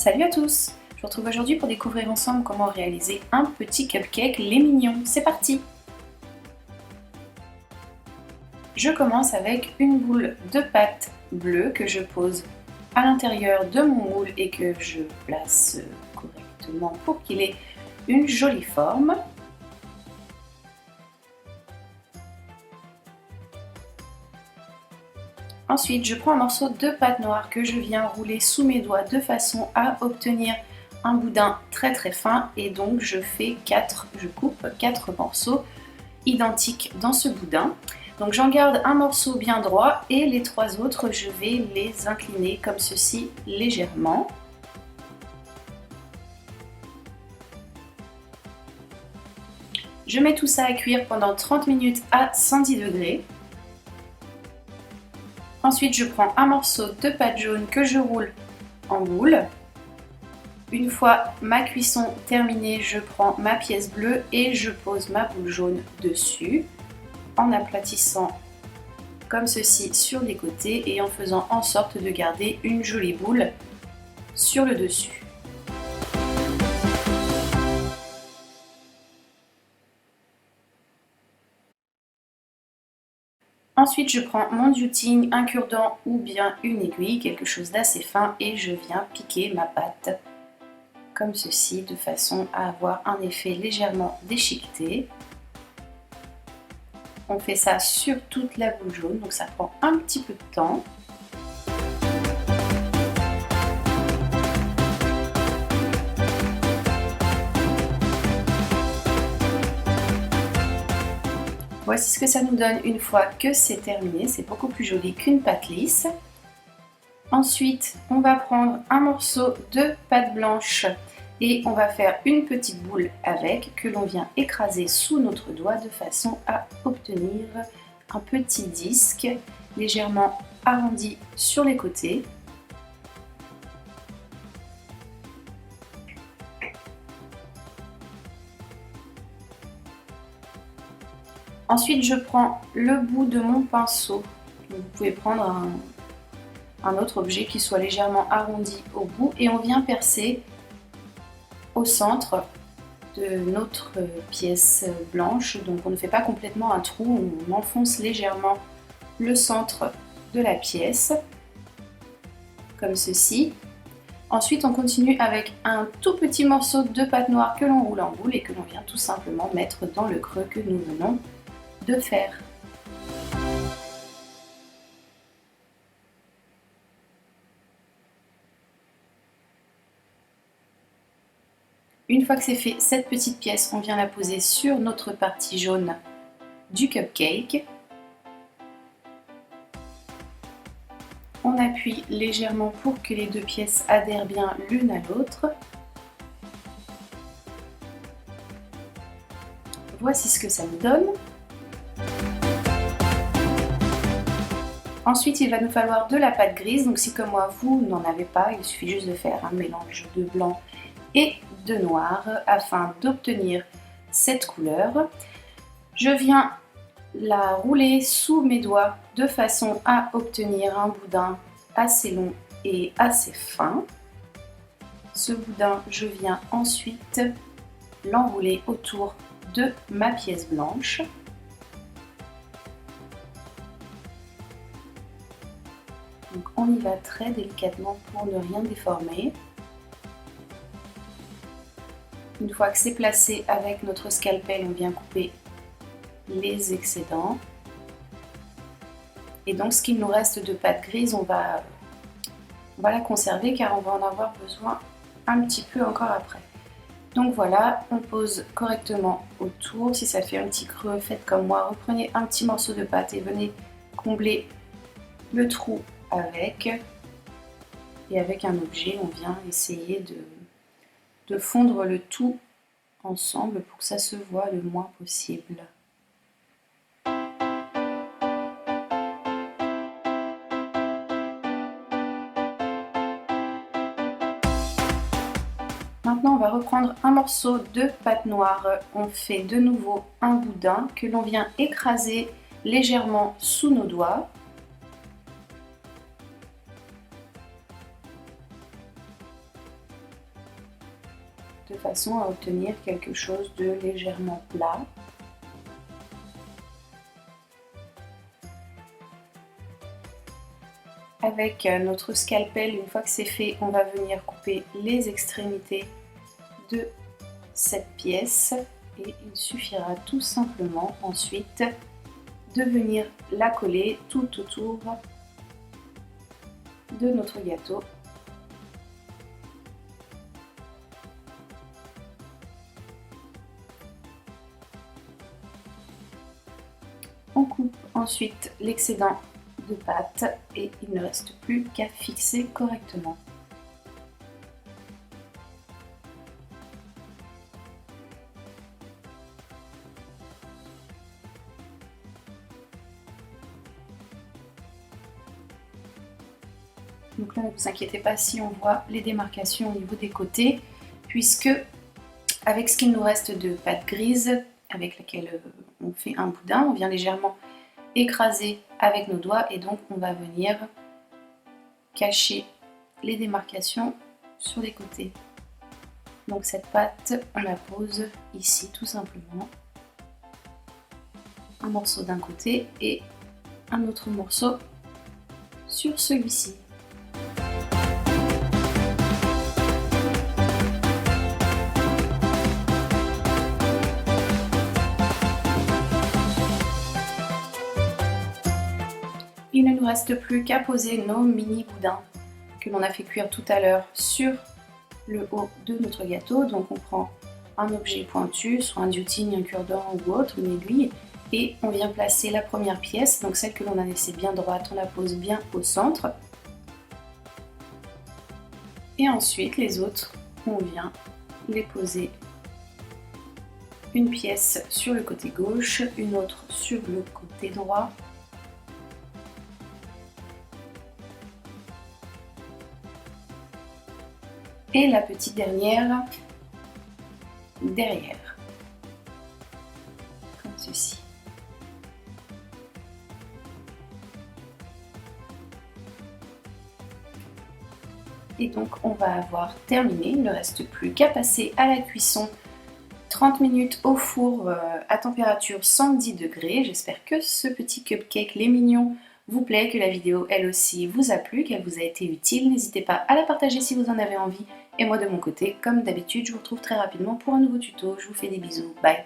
Salut à tous! Je vous retrouve aujourd'hui pour découvrir ensemble comment réaliser un petit cupcake les mignons. C'est parti! Je commence avec une boule de pâte bleue que je pose à l'intérieur de mon moule et que je place correctement pour qu'il ait une jolie forme. Ensuite, je prends un morceau de pâte noire que je viens rouler sous mes doigts de façon à obtenir un boudin très fin, et donc je coupe 4 morceaux identiques dans ce boudin. Donc j'en garde un morceau bien droit et les 3 autres je vais les incliner comme ceci légèrement. Je mets tout ça à cuire pendant 30 minutes à 110 degrés. Ensuite, je prends un morceau de pâte jaune que je roule en boule. Une fois ma cuisson terminée, je prends ma pièce bleue et je pose ma boule jaune dessus en aplatissant comme ceci sur les côtés et en faisant en sorte de garder une jolie boule sur le dessus. Ensuite, je prends mon diouting, un cure-dent ou bien une aiguille, quelque chose d'assez fin, et je viens piquer ma pâte comme ceci de façon à avoir un effet légèrement déchiqueté. On fait ça sur toute la boule jaune, donc ça prend un petit peu de temps. Voici ce que ça nous donne une fois que c'est terminé, c'est beaucoup plus joli qu'une pâte lisse. Ensuite, on va prendre un morceau de pâte blanche et on va faire une petite boule avec, que l'on vient écraser sous notre doigt de façon à obtenir un petit disque légèrement arrondi sur les côtés. Ensuite, je prends le bout de mon pinceau. Vous pouvez prendre un autre objet qui soit légèrement arrondi au bout et on vient percer au centre de notre pièce blanche. Donc on ne fait pas complètement un trou, on enfonce légèrement le centre de la pièce, comme ceci. Ensuite, on continue avec un tout petit morceau de pâte noire que l'on roule en boule et que l'on vient tout simplement mettre dans le creux que nous venons de faire. Une fois que c'est fait, cette petite pièce, on vient la poser sur notre partie jaune du cupcake. On appuie légèrement pour que les deux pièces adhèrent bien l'une à l'autre. Voici ce que ça nous donne. Ensuite, il va nous falloir de la pâte grise. Donc si comme moi, vous n'en avez pas, il suffit juste de faire un mélange de blanc et de noir afin d'obtenir cette couleur. Je viens la rouler sous mes doigts de façon à obtenir un boudin assez long et assez fin. Ce boudin, je viens ensuite l'enrouler autour de ma pièce blanche. Donc on y va très délicatement pour ne rien déformer. Une fois que c'est placé avec notre scalpel, on vient couper les excédents. Et donc ce qu'il nous reste de pâte grise, on va la conserver car on va en avoir besoin un petit peu encore après. Donc voilà, on pose correctement autour. Si ça fait un petit creux, faites comme moi. Reprenez un petit morceau de pâte et venez combler le trou avec. Et avec un objet, on vient essayer de fondre le tout ensemble pour que ça se voit le moins possible. Maintenant, on va reprendre un morceau de pâte noire. On fait de nouveau un boudin que l'on vient écraser légèrement sous nos doigts. façon à obtenir quelque chose de légèrement plat. Avec notre scalpel, une fois que c'est fait, on va venir couper les extrémités de cette pièce et il suffira tout simplement ensuite de venir la coller tout autour de notre gâteau. On coupe ensuite l'excédent de pâte et il ne reste plus qu'à fixer correctement. Donc là, ne vous inquiétez pas si on voit les démarcations au niveau des côtés, puisque avec ce qu'il nous reste de pâte grise, avec laquelle on fait un boudin, on vient légèrement écraser avec nos doigts et donc on va venir cacher les démarcations sur les côtés. Donc cette pâte, on la pose ici tout simplement. Un morceau d'un côté et un autre morceau sur celui-ci. Il ne nous reste plus qu'à poser nos mini boudins que l'on a fait cuire tout à l'heure sur le haut de notre gâteau. Donc on prend un objet pointu, soit un duty, un cure-dent ou autre, une aiguille, et on vient placer la première pièce, donc celle que l'on a laissée bien droite, on la pose bien au centre. Et ensuite les autres, on vient les poser une pièce sur le côté gauche, une autre sur le côté droit. Et la petite dernière derrière, comme ceci. Et donc on va avoir terminé, il ne reste plus qu'à passer à la cuisson 30 minutes au four à température 110 degrés. J'espère que ce petit cupcake, les mignons, vous plaît, que la vidéo elle aussi vous a plu, qu'elle vous a été utile. N'hésitez pas à la partager si vous en avez envie. Et moi de mon côté, comme d'habitude, je vous retrouve très rapidement pour un nouveau tuto. Je vous fais des bisous. Bye!